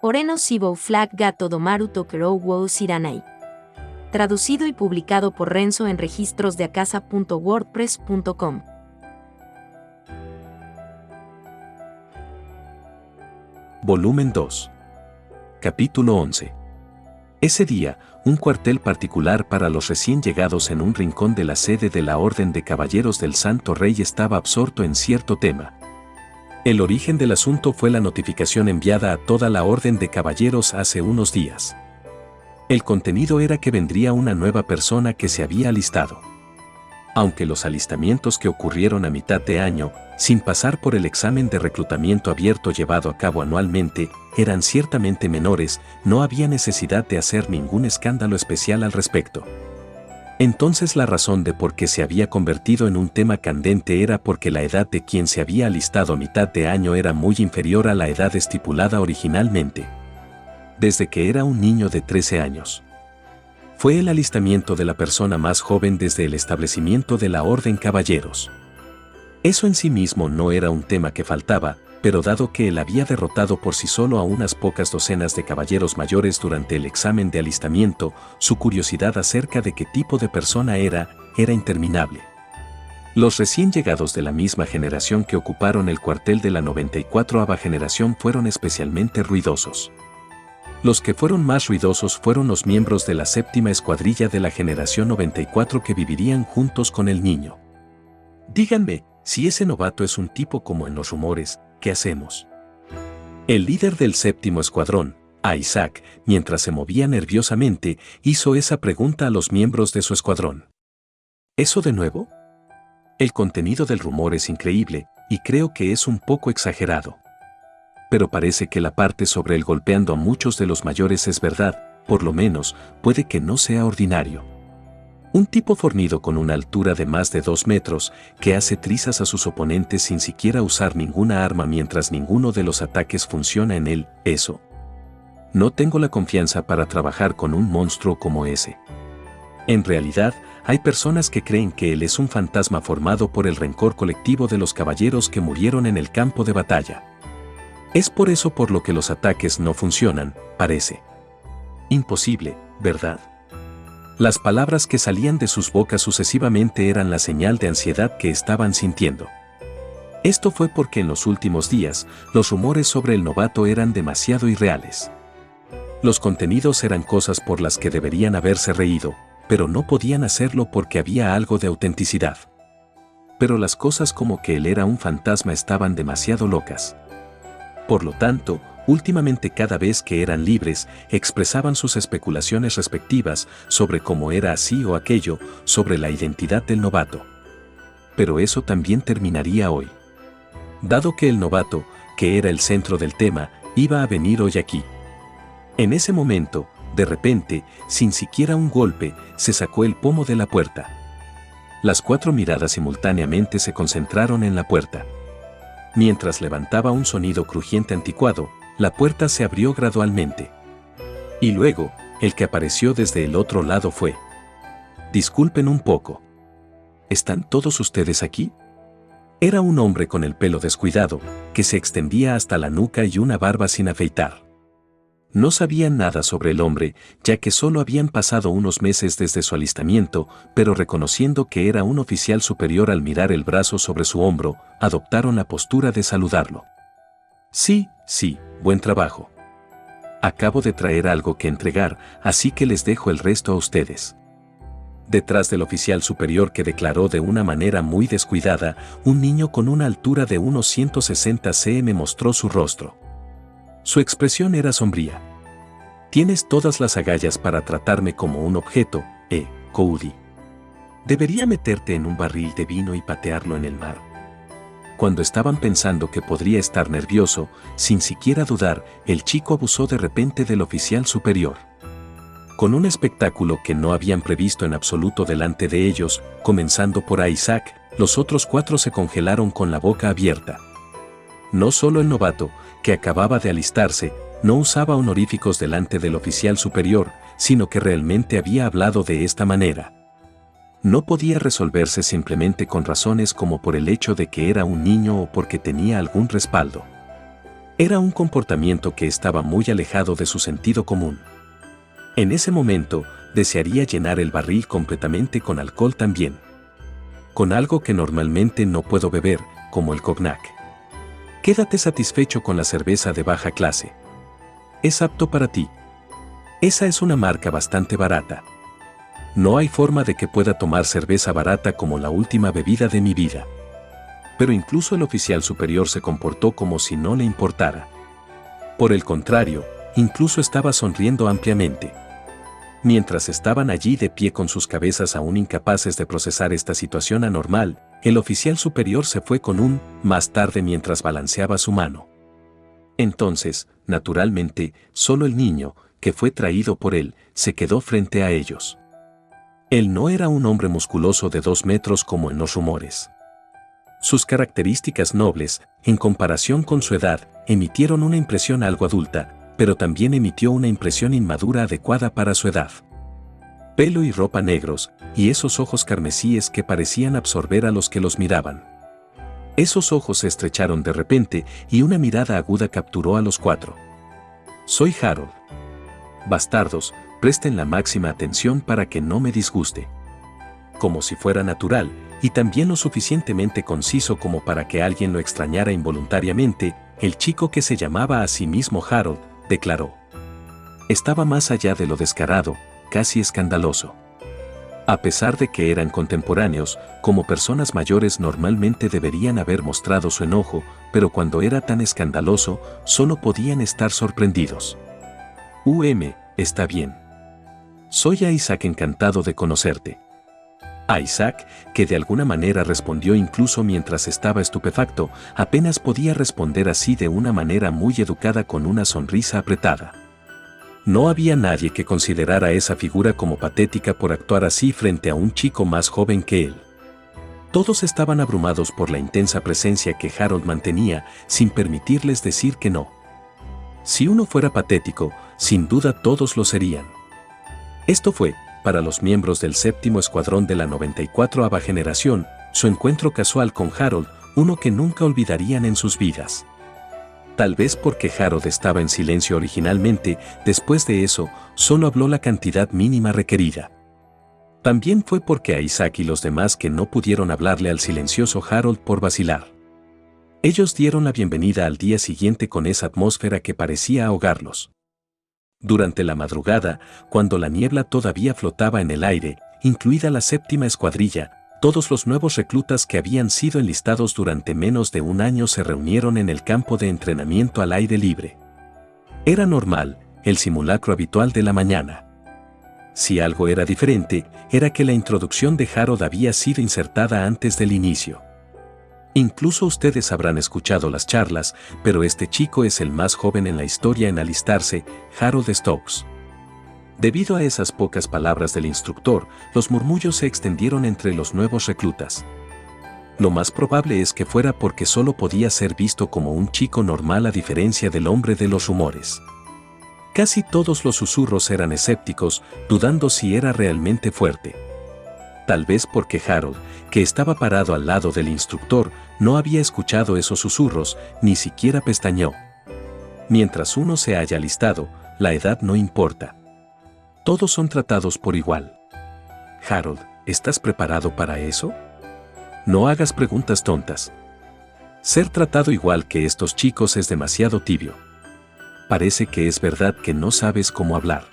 Oreno Sibou Flag Gato Domaru Tokerou Wou Siranai. Traducido y publicado por Renzo en registrosdeacasa.wordpress.com. Volumen 2. Capítulo 11. Ese día, un cuartel particular para los recién llegados en un rincón de la sede de la Orden de Caballeros del Santo Rey estaba absorto en cierto tema. El origen del asunto fue la notificación enviada a toda la Orden de Caballeros hace unos días. El contenido era que vendría una nueva persona que se había alistado. Aunque los alistamientos que ocurrieron a mitad de año, sin pasar por el examen de reclutamiento abierto llevado a cabo anualmente, eran ciertamente menores, no había necesidad de hacer ningún escándalo especial al respecto. Entonces la razón de por qué se había convertido en un tema candente era porque la edad de quien se había alistado a mitad de año era muy inferior a la edad estipulada originalmente. Desde que era un niño de 13 años. Fue el alistamiento de la persona más joven desde el establecimiento de la Orden Caballeros. Eso en sí mismo no era un tema que faltaba, pero dado que él había derrotado por sí solo a unas pocas docenas de caballeros mayores durante el examen de alistamiento, su curiosidad acerca de qué tipo de persona era interminable. Los recién llegados de la misma generación que ocuparon el cuartel de la 94ª generación fueron especialmente ruidosos. Los que fueron más ruidosos fueron los miembros de la 7ª escuadrilla de la generación 94 que vivirían juntos con el niño. Díganme, si ese novato es un tipo como en los rumores, ¿qué hacemos? El líder del 7º escuadrón, Isaac, mientras se movía nerviosamente, hizo esa pregunta a los miembros de su escuadrón. ¿Eso de nuevo? El contenido del rumor es increíble, y creo que es un poco exagerado. Pero parece que la parte sobre el golpeando a muchos de los mayores es verdad, por lo menos, puede que no sea ordinario. Un tipo fornido con una altura de más de 2 metros, que hace trizas a sus oponentes sin siquiera usar ninguna arma mientras ninguno de los ataques funciona en él, eso. No tengo la confianza para trabajar con un monstruo como ese. En realidad, hay personas que creen que él es un fantasma formado por el rencor colectivo de los caballeros que murieron en el campo de batalla. Es por eso por lo que los ataques no funcionan, parece. Imposible, ¿verdad? Las palabras que salían de sus bocas sucesivamente eran la señal de ansiedad que estaban sintiendo. Esto fue porque en los últimos días, los rumores sobre el novato eran demasiado irreales. Los contenidos eran cosas por las que deberían haberse reído, pero no podían hacerlo porque había algo de autenticidad. Pero las cosas como que él era un fantasma estaban demasiado locas. Por lo tanto, últimamente cada vez que eran libres, expresaban sus especulaciones respectivas sobre cómo era así o aquello, sobre la identidad del novato. Pero eso también terminaría hoy. Dado que el novato, que era el centro del tema, iba a venir hoy aquí. En ese momento, de repente, sin siquiera un golpe, se sacó el pomo de la puerta. Las 4 miradas simultáneamente se concentraron en la puerta. Mientras levantaba un sonido crujiente anticuado, la puerta se abrió gradualmente. Y luego, el que apareció desde el otro lado fue: «Disculpen un poco. ¿Están todos ustedes aquí?». Era un hombre con el pelo descuidado, que se extendía hasta la nuca y una barba sin afeitar. No sabían nada sobre el hombre, ya que solo habían pasado unos meses desde su alistamiento, pero reconociendo que era un oficial superior al mirar el brazo sobre su hombro, adoptaron la postura de saludarlo. Sí, buen trabajo. Acabo de traer algo que entregar, así que les dejo el resto a ustedes. Detrás del oficial superior, que declaró de una manera muy descuidada, un niño con una altura de unos 160 cm mostró su rostro. Su expresión era sombría. «Tienes todas las agallas para tratarme como un objeto, Cody. Debería meterte en un barril de vino y patearlo en el mar». Cuando estaban pensando que podría estar nervioso, sin siquiera dudar, el chico abusó de repente del oficial superior. Con un espectáculo que no habían previsto en absoluto delante de ellos, comenzando por Isaac, los otros 4 se congelaron con la boca abierta. No solo el novato, que acababa de alistarse, no usaba honoríficos delante del oficial superior, sino que realmente había hablado de esta manera. No podía resolverse simplemente con razones como por el hecho de que era un niño o porque tenía algún respaldo. Era un comportamiento que estaba muy alejado de su sentido común. En ese momento, desearía llenar el barril completamente con alcohol también. Con algo que normalmente no puedo beber, como el cognac. Quédate satisfecho con la cerveza de baja clase. Es apto para ti. Esa es una marca bastante barata. No hay forma de que pueda tomar cerveza barata como la última bebida de mi vida. Pero incluso el oficial superior se comportó como si no le importara. Por el contrario, incluso estaba sonriendo ampliamente. Mientras estaban allí de pie con sus cabezas aún incapaces de procesar esta situación anormal, el oficial superior se fue con un más tarde mientras balanceaba su mano. Entonces, naturalmente, solo el niño, que fue traído por él, se quedó frente a ellos. Él no era un hombre musculoso de 2 metros como en los rumores. Sus características nobles, en comparación con su edad, emitieron una impresión algo adulta, pero también emitió una impresión inmadura adecuada para su edad. Pelo y ropa negros, y esos ojos carmesíes que parecían absorber a los que los miraban. Esos ojos se estrecharon de repente y una mirada aguda capturó a los 4. Soy Harold. Bastardos, presten la máxima atención para que no me disguste. Como si fuera natural, y también lo suficientemente conciso como para que alguien lo extrañara involuntariamente, el chico que se llamaba a sí mismo Harold, declaró. Estaba más allá de lo descarado, casi escandaloso. A pesar de que eran contemporáneos, como personas mayores normalmente deberían haber mostrado su enojo, pero cuando era tan escandaloso, solo podían estar sorprendidos. Está bien. Soy a Isaac, encantado de conocerte. A Isaac, que de alguna manera respondió incluso mientras estaba estupefacto, apenas podía responder así de una manera muy educada con una sonrisa apretada. No había nadie que considerara a esa figura como patética por actuar así frente a un chico más joven que él. Todos estaban abrumados por la intensa presencia que Harold mantenía, sin permitirles decir que no. Si uno fuera patético, sin duda todos lo serían. Esto fue, para los miembros del 7º Escuadrón de la 94ª generación, su encuentro casual con Harold, uno que nunca olvidarían en sus vidas. Tal vez porque Harold estaba en silencio originalmente, después de eso, solo habló la cantidad mínima requerida. También fue porque a Isaac y los demás que no pudieron hablarle al silencioso Harold por vacilar. Ellos dieron la bienvenida al día siguiente con esa atmósfera que parecía ahogarlos. Durante la madrugada, cuando la niebla todavía flotaba en el aire, incluida la 7ª escuadrilla, todos los nuevos reclutas que habían sido enlistados durante menos de un año se reunieron en el campo de entrenamiento al aire libre. Era normal, el simulacro habitual de la mañana. Si algo era diferente, era que la introducción de Harold había sido insertada antes del inicio. Incluso ustedes habrán escuchado las charlas, pero este chico es el más joven en la historia en alistarse, Harold Stokes. Debido a esas pocas palabras del instructor, los murmullos se extendieron entre los nuevos reclutas. Lo más probable es que fuera porque solo podía ser visto como un chico normal a diferencia del hombre de los rumores. Casi todos los susurros eran escépticos, dudando si era realmente fuerte. Tal vez porque Harold, que estaba parado al lado del instructor, no había escuchado esos susurros, ni siquiera pestañeó. Mientras uno se haya alistado, la edad no importa. Todos son tratados por igual. Harold, ¿estás preparado para eso? No hagas preguntas tontas. Ser tratado igual que estos chicos es demasiado tibio. Parece que es verdad que no sabes cómo hablar.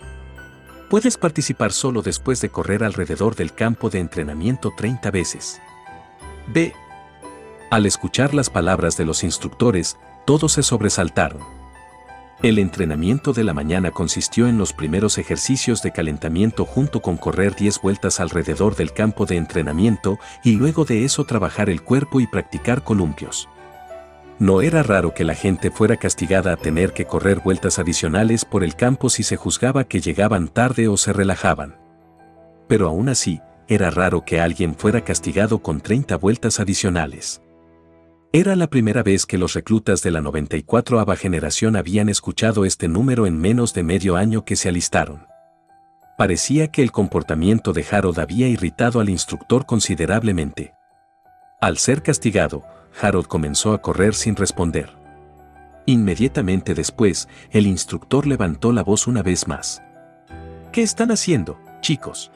Puedes participar solo después de correr alrededor del campo de entrenamiento 30 veces. B. Al escuchar las palabras de los instructores, todos se sobresaltaron. El entrenamiento de la mañana consistió en los primeros ejercicios de calentamiento junto con correr 10 vueltas alrededor del campo de entrenamiento y luego de eso trabajar el cuerpo y practicar columpios. No era raro que la gente fuera castigada a tener que correr vueltas adicionales por el campo si se juzgaba que llegaban tarde o se relajaban. Pero aún así, era raro que alguien fuera castigado con 30 vueltas adicionales. Era la primera vez que los reclutas de la 94ª generación habían escuchado este número en menos de medio año que se alistaron. Parecía que el comportamiento de Harold había irritado al instructor considerablemente. Al ser castigado, Harold comenzó a correr sin responder. Inmediatamente después, el instructor levantó la voz una vez más. ¿Qué están haciendo, chicos?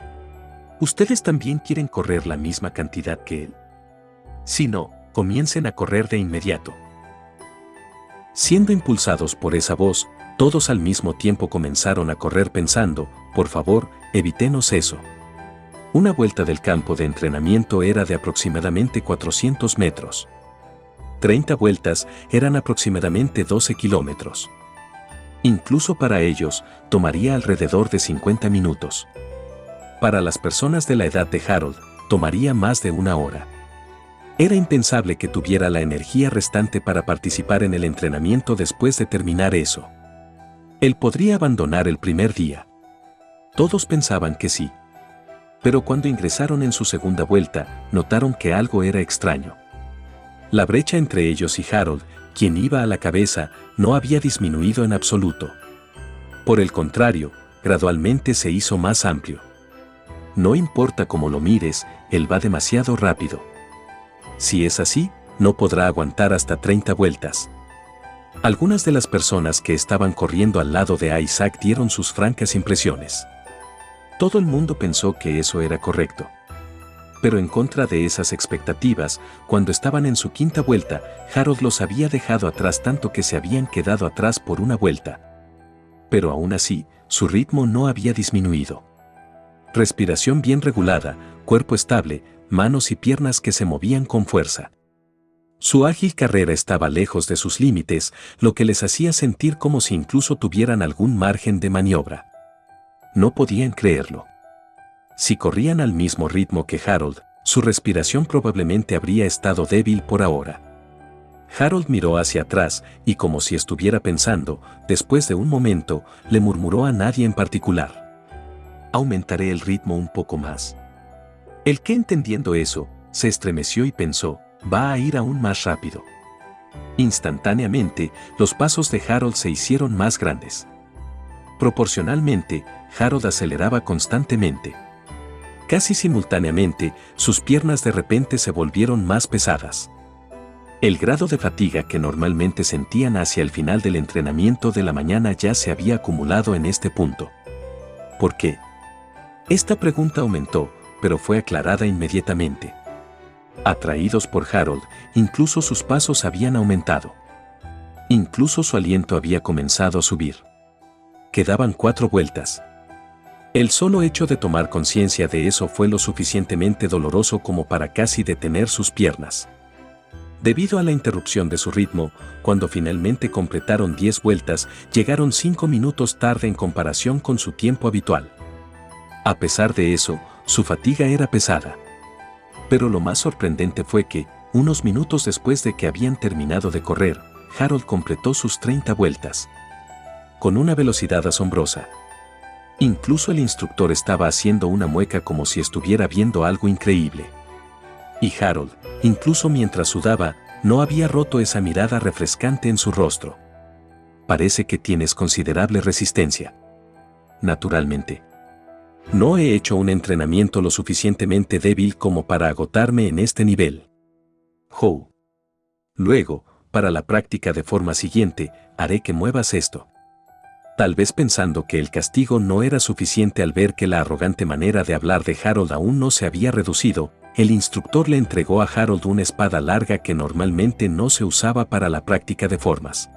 ¿Ustedes también quieren correr la misma cantidad que él? Si no, comiencen a correr de inmediato. Siendo impulsados por esa voz, todos al mismo tiempo comenzaron a correr pensando, por favor, evítenos eso. Una vuelta del campo de entrenamiento era de aproximadamente 400 metros. 30 vueltas eran aproximadamente 12 kilómetros. Incluso para ellos, tomaría alrededor de 50 minutos. Para las personas de la edad de Harold, tomaría más de una hora. Era impensable que tuviera la energía restante para participar en el entrenamiento después de terminar eso. Él podría abandonar el primer día. Todos pensaban que sí. Pero cuando ingresaron en su segunda vuelta, notaron que algo era extraño. La brecha entre ellos y Harold, quien iba a la cabeza, no había disminuido en absoluto. Por el contrario, gradualmente se hizo más amplio. No importa cómo lo mires, él va demasiado rápido. Si es así, no podrá aguantar hasta 30 vueltas. Algunas de las personas que estaban corriendo al lado de Isaac dieron sus francas impresiones. Todo el mundo pensó que eso era correcto. Pero en contra de esas expectativas, cuando estaban en su quinta vuelta, Harold los había dejado atrás tanto que se habían quedado atrás por una vuelta. Pero aún así, su ritmo no había disminuido. Respiración bien regulada, cuerpo estable, manos y piernas que se movían con fuerza. Su ágil carrera estaba lejos de sus límites, lo que les hacía sentir como si incluso tuvieran algún margen de maniobra. No podían creerlo. Si corrían al mismo ritmo que Harold, su respiración probablemente habría estado débil por ahora. Harold miró hacia atrás y como si estuviera pensando, después de un momento, le murmuró a nadie en particular. Aumentaré el ritmo un poco más. El que entendiendo eso, se estremeció y pensó, va a ir aún más rápido. Instantáneamente, los pasos de Harold se hicieron más grandes. Proporcionalmente, Harold aceleraba constantemente. Casi simultáneamente, sus piernas de repente se volvieron más pesadas. El grado de fatiga que normalmente sentían hacia el final del entrenamiento de la mañana ya se había acumulado en este punto. ¿Por qué? Esta pregunta aumentó, pero fue aclarada inmediatamente. Atraídos por Harold, incluso sus pasos habían aumentado. Incluso su aliento había comenzado a subir. Quedaban 4 vueltas. El solo hecho de tomar conciencia de eso fue lo suficientemente doloroso como para casi detener sus piernas. Debido a la interrupción de su ritmo, cuando finalmente completaron 10 vueltas, llegaron 5 minutos tarde en comparación con su tiempo habitual. A pesar de eso, su fatiga era pesada. Pero lo más sorprendente fue que, unos minutos después de que habían terminado de correr, Harold completó sus 30 vueltas. Con una velocidad asombrosa. Incluso el instructor estaba haciendo una mueca como si estuviera viendo algo increíble. Y Harold, incluso mientras sudaba, no había roto esa mirada refrescante en su rostro. Parece que tienes considerable resistencia. Naturalmente. No he hecho un entrenamiento lo suficientemente débil como para agotarme en este nivel. Howe. Luego, para la práctica de forma siguiente, haré que muevas esto. Tal vez pensando que el castigo no era suficiente al ver que la arrogante manera de hablar de Harold aún no se había reducido, el instructor le entregó a Harold una espada larga que normalmente no se usaba para la práctica de formas.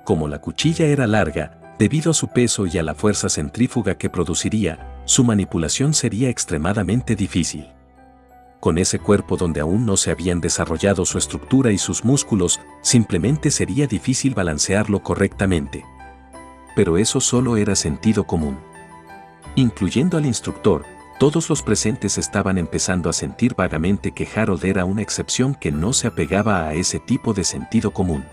Como la cuchilla era larga, debido a su peso y a la fuerza centrífuga que produciría, su manipulación sería extremadamente difícil. Con ese cuerpo donde aún no se habían desarrollado su estructura y sus músculos, simplemente sería difícil balancearlo correctamente. Pero eso solo era sentido común. Incluyendo al instructor, todos los presentes estaban empezando a sentir vagamente que Harold era una excepción que no se apegaba a ese tipo de sentido común.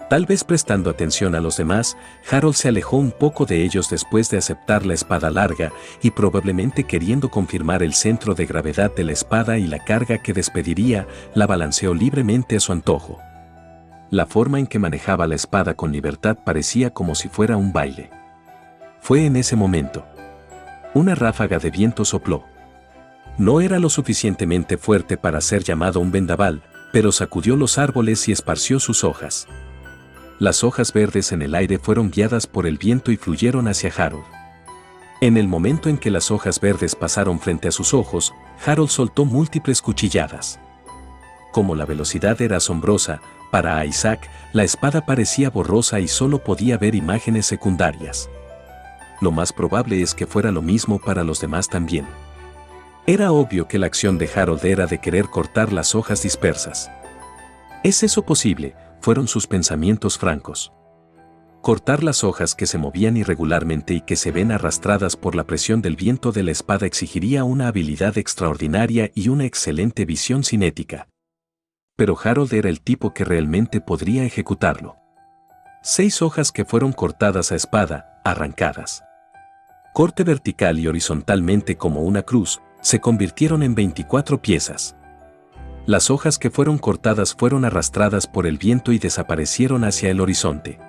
Tal vez prestando atención a los demás, Harold se alejó un poco de ellos después de aceptar la espada larga y probablemente queriendo confirmar el centro de gravedad de la espada y la carga que despediría, la balanceó libremente a su antojo. La forma en que manejaba la espada con libertad parecía como si fuera un baile. Fue en ese momento. Una ráfaga de viento sopló. No era lo suficientemente fuerte para ser llamado un vendaval, pero sacudió los árboles y esparció sus hojas. las hojas verdes en el aire fueron guiadas por el viento y fluyeron hacia Harold. En el momento en que las hojas verdes pasaron frente a sus ojos, Harold soltó múltiples cuchilladas. Como la velocidad era asombrosa, para Isaac, la espada parecía borrosa y solo podía ver imágenes secundarias. Lo más probable es que fuera lo mismo para los demás también. Era obvio que la acción de Harold era de querer cortar las hojas dispersas. ¿Es eso posible?, fueron sus pensamientos francos. Cortar las hojas que se movían irregularmente y que se ven arrastradas por la presión del viento de la espada exigiría una habilidad extraordinaria y una excelente visión cinética. Pero Harold era el tipo que realmente podría ejecutarlo. 6 hojas que fueron cortadas a espada, arrancadas. Corte vertical y horizontalmente como una cruz, se convirtieron en 24 piezas. Las hojas que fueron cortadas fueron arrastradas por el viento y desaparecieron hacia el horizonte.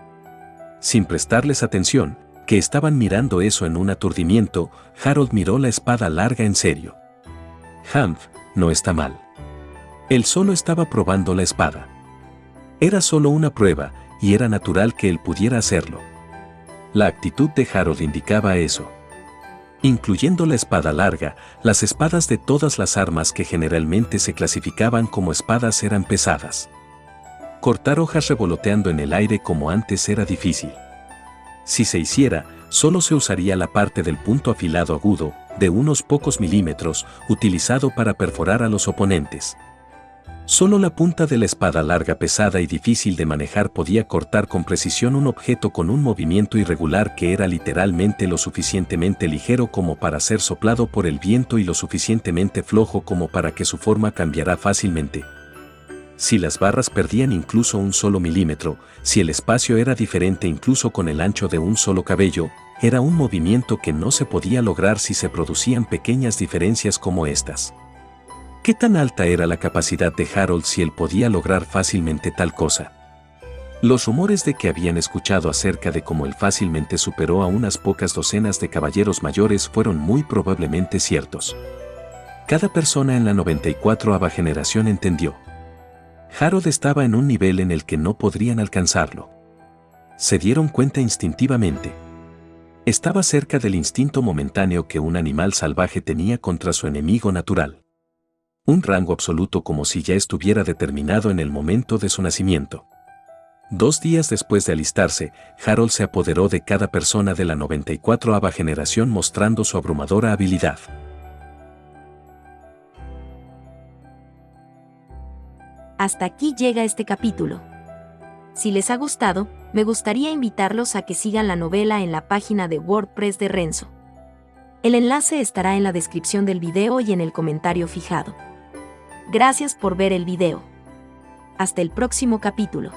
Sin prestarles atención, que estaban mirando eso en un aturdimiento, Harold miró la espada larga en serio. Hanf, no está mal. Él solo estaba probando la espada. Era solo una prueba, y era natural que él pudiera hacerlo. La actitud de Harold indicaba eso. Incluyendo la espada larga, las espadas de todas las armas que generalmente se clasificaban como espadas eran pesadas. Cortar hojas revoloteando en el aire como antes era difícil. Si se hiciera, solo se usaría la parte del punto afilado agudo, de unos pocos milímetros, utilizado para perforar a los oponentes. Solo la punta de la espada larga pesada y difícil de manejar podía cortar con precisión un objeto con un movimiento irregular que era literalmente lo suficientemente ligero como para ser soplado por el viento y lo suficientemente flojo como para que su forma cambiara fácilmente. Si las barras perdían incluso un solo milímetro, si el espacio era diferente incluso con el ancho de un solo cabello, era un movimiento que no se podía lograr si se producían pequeñas diferencias como estas. ¿Qué tan alta era la capacidad de Harold si él podía lograr fácilmente tal cosa? Los rumores de que habían escuchado acerca de cómo él fácilmente superó a unas pocas docenas de caballeros mayores fueron muy probablemente ciertos. Cada persona en la 94ª generación entendió. Harold estaba en un nivel en el que no podrían alcanzarlo. Se dieron cuenta instintivamente. Estaba cerca del instinto momentáneo que un animal salvaje tenía contra su enemigo natural. Un rango absoluto como si ya estuviera determinado en el momento de su nacimiento. 2 días después de alistarse, Harold se apoderó de cada persona de la 94ª generación mostrando su abrumadora habilidad. Hasta aquí llega este capítulo. Si les ha gustado, me gustaría invitarlos a que sigan la novela en la página de WordPress de Renzo. El enlace estará en la descripción del video y en el comentario fijado. Gracias por ver el video. Hasta el próximo capítulo.